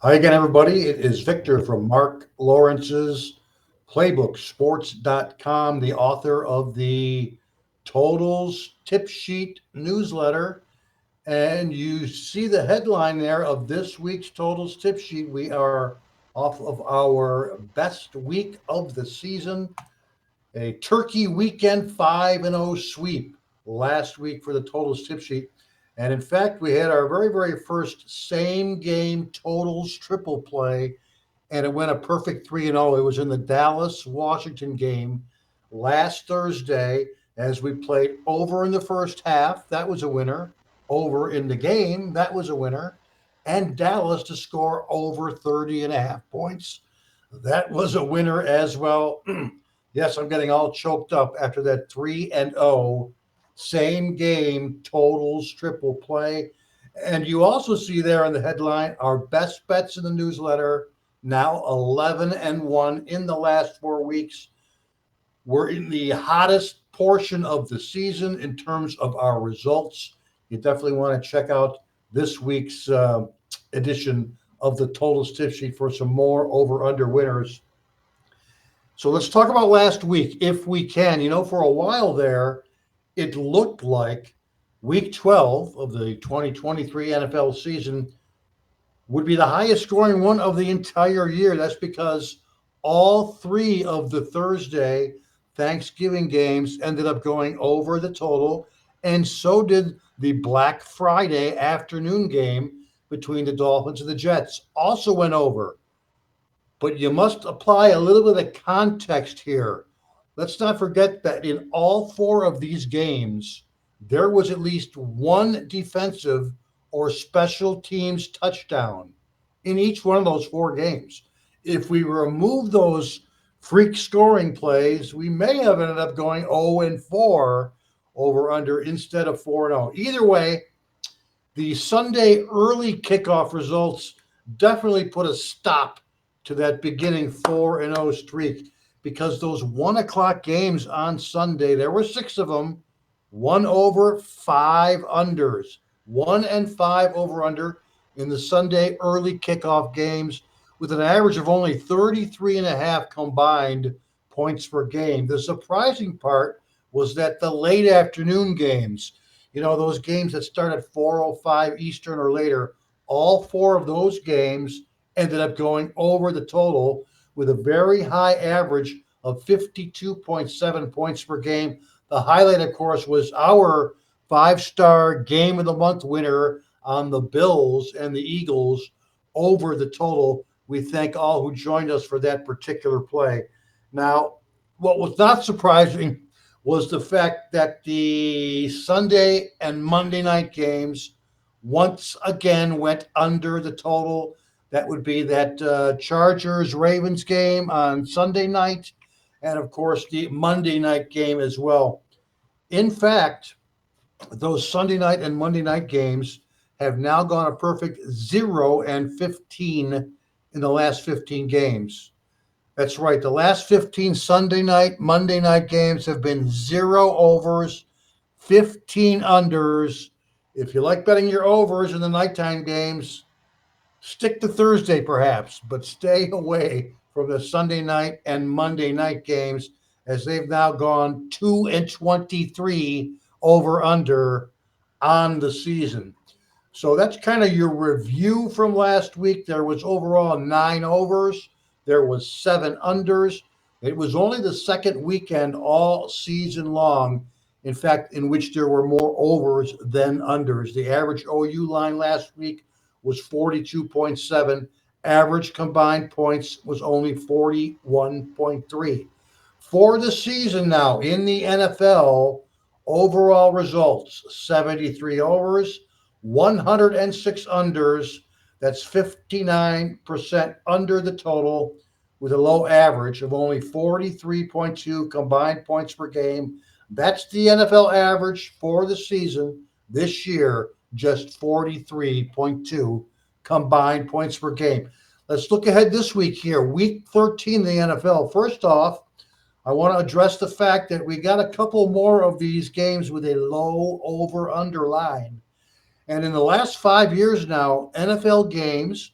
Hi again, everybody. It is Victor from Mark Lawrence's PlaybookSports.com, the author of the Totals Tip Sheet newsletter. And you see the headline there of this week's Totals Tip Sheet. We are off of our best week of the season, a Turkey Weekend 5-0 sweep last week for the Totals Tip Sheet. And in fact, we had our very first same game totals triple play, and it went a perfect 3-0. It was in the Dallas Washington game last Thursday as we played over in the first half. That was a winner. Over in the game, that was a winner. And Dallas to score over 30 and a half points. That was a winner as well. Yes, I'm getting all choked up after that 3-0 same game totals triple play. And you also see there on the headline our best bets in the newsletter, now 11-1 in the last 4 weeks. We're in the hottest portion of the season in terms of our results. You definitely want to check out this week's edition of the Totals Tip Sheet for some more over under winners. So let's talk about last week if we can. For a while there, it looked like week 12 of the 2023 NFL season would be the highest scoring one of the entire year. That's because all three of the Thursday Thanksgiving games ended up going over the total, and so did the Black Friday afternoon game between the Dolphins and the Jets. Also went over. But you must apply a little bit of context here. Let's not forget that in all four of these games, there was at least one defensive or special teams touchdown in each one of those four games. If we remove those freak scoring plays, we may have ended up going 0-4 over under instead of 4-0. Either way, the Sunday early kickoff results definitely put a stop to that beginning 4-0 streak, because those 1 o'clock games on Sunday, there were six of them, 1 over, 5 unders, 1-5 over under in the Sunday early kickoff games, with an average of only 33 and a half combined points per game. The surprising part was that the late afternoon games, those games that start at 4:05 Eastern or later, all four of those games ended up going over the total with a very high average of 52.7 points per game. The highlight, of course, was our five-star game of the month winner on the Bills and the Eagles over the total. We thank all who joined us for that particular play. Now, what was not surprising was the fact that the Sunday and Monday night games once again went under the total. That would be that Chargers-Ravens game on Sunday night, and of course the Monday night game as well. In fact, those Sunday night and Monday night games have now gone a perfect 0-15 in the last 15 games. That's right. The last 15 Sunday night, Monday night games have been 0 overs, 15 unders. If you like betting your overs in the nighttime games, stick to Thursday perhaps, but stay away from the Sunday night and Monday night games, as they've now gone 2-23 over under on the season. So that's kind of your review from last week. There was overall 9 overs. There was 7 unders. It was only the second weekend all season long, in fact, in which there were more overs than unders. The average OU line last week was 42.7. Average combined points was only 41.3. For the season now in the NFL, overall results 73 overs, 106 unders. That's 59% under the total, with a low average of only 43.2 combined points per game. That's the NFL average for the season this year, just 43.2 combined points per game. Let's look ahead this week here, week 13 of the NFL. First off, I want to address the fact that we got a couple more of these games with a low over-under line. And in the last 5 years now, NFL games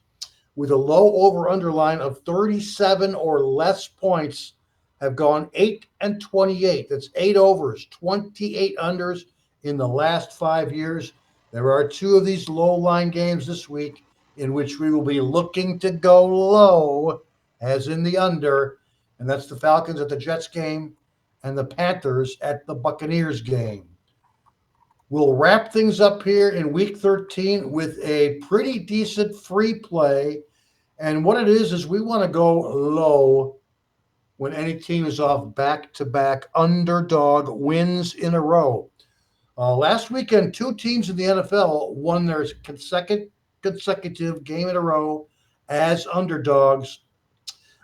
with a low over underline of 37 or less points have gone 8 and 28. That's 8 overs, 28 unders in the last 5 years. There are two of these low line games this week in which we will be looking to go low, as in the under, and that's the Falcons at the Jets game and the Panthers at the Buccaneers game. We'll wrap things up here in week 13 with a pretty decent free play. And what it is we want to go low when any team is off back-to-back underdog wins in a row. Last weekend, two teams in the NFL won their consecutive game in a row as underdogs.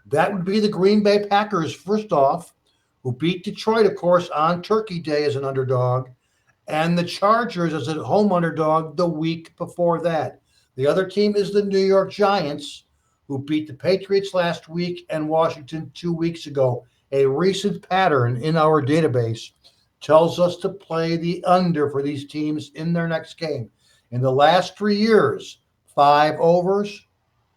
That would be the Green Bay Packers, first off, who beat Detroit, of course, on Turkey Day as an underdog, and the Chargers as a home underdog the week before that. The other team is the New York Giants, who beat the Patriots last week and Washington 2 weeks ago. A recent pattern in our database tells us to play the under for these teams in their next game. In the last 3 years, 5 overs,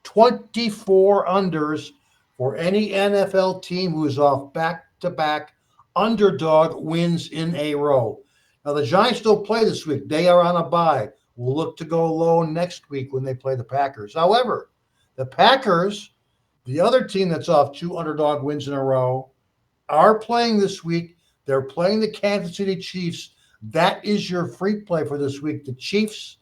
24 unders for any NFL team who is off back-to-back underdog wins in a row. Now, the Giants don't play this week. They are on a bye. We'll look to go low next week when they play the Packers. However, the Packers, the other team that's off 2 underdog wins in a row, are playing this week. They're playing the Kansas City Chiefs. That is your free play for this week. The Chiefs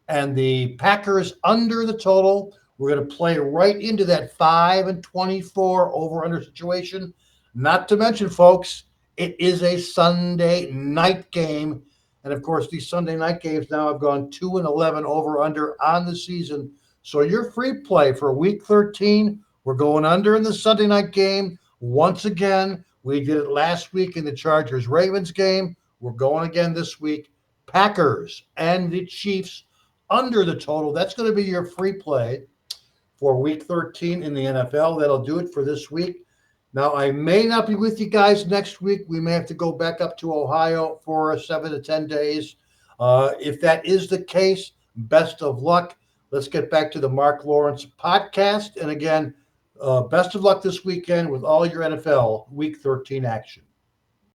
and the Packers under the total. We're going to play right into that 5 and 24 over-under situation. Not to mention, folks, it is a Sunday night game. And, of course, these Sunday night games now have gone 2 and 11 over-under on the season. So your free play for week 13, we're going under in the Sunday night game. Once again, we did it last week in the Chargers-Ravens game. We're going again this week. Packers and the Chiefs under the total. That's going to be your free play for week 13 in the NFL. That'll do it for this week. Now, I may not be with you guys next week. We may have to go back up to Ohio for 7 to 10 days. If that is the case, best of luck. Let's get back to the Mark Lawrence podcast. And again, best of luck this weekend with all your NFL Week 13 action.